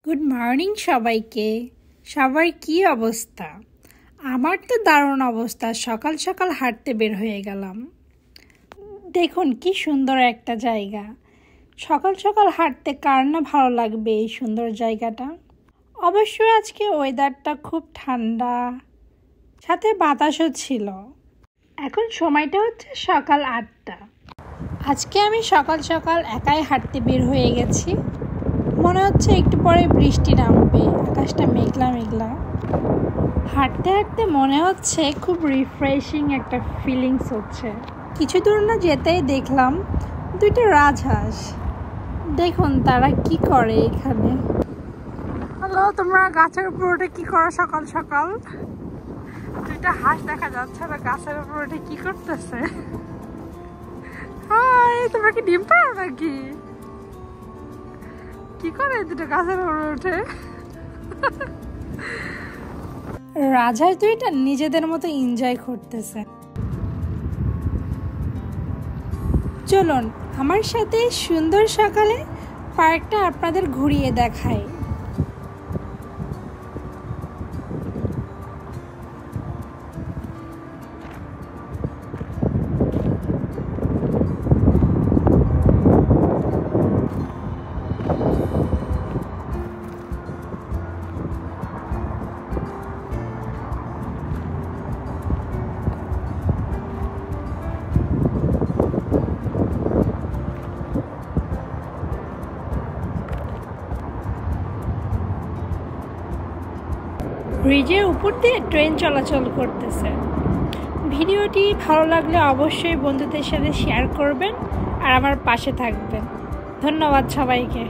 Good morning সবাইকে। সবার কি অবস্থা? আমার তো দারুণ অবস্থা। সকাল সকাল হাঁটতে বের হয়ে গেলাম। দেখুন কি সুন্দর একটা জায়গা। সকাল সকাল হাঁটতে কার না ভালো লাগবে এই সুন্দর জায়গাটা। অবশ্যই আজকে ওয়েদারটা খুব ঠান্ডা, সাথে বাতাসও ছিল। এখন সময়টা হচ্ছে সকাল 8টা। আজকে আমি সকাল সকাল একাই হাঁটতে বের হয়ে গেছি। মনে হচ্ছে একটু পরে বৃষ্টি নামবে, আকাশটা মেঘলা মেঘলা। হাঁটতে হাঁটতে মনে হচ্ছে খুব রিফ্রেশিং একটা ফিলিংস হচ্ছে। কিছু দূর না যেতেই দেখলাম দুইটা রাজহাঁস। দেখুন তারা কি করে এখানে। হ্যালো, তোমরা গাছের উপর উঠে কি করো সকাল সকাল? দুইটা হাঁস দেখা যাচ্ছে না গাছের উপর উঠে কি করতেছে। হাই, তোমরা কি ডিম পাড়ো নাকি? কি করে দুটো গাছের উপরে উঠে? রাজহাঁস দুইটা নিজেদের মতো এনজয় করতেছে। চলুন আমার সাথে সুন্দর সকালে পার্কটা আপনাদের ঘুরিয়ে দেখাই। ব্রিজের উপর দিয়ে ট্রেন চলাচল করতেছে। ভিডিওটি ভালো লাগলে অবশ্যই বন্ধুদের সাথে শেয়ার করবেন আর আমার পাশে থাকবেন। ধন্যবাদ সবাইকে।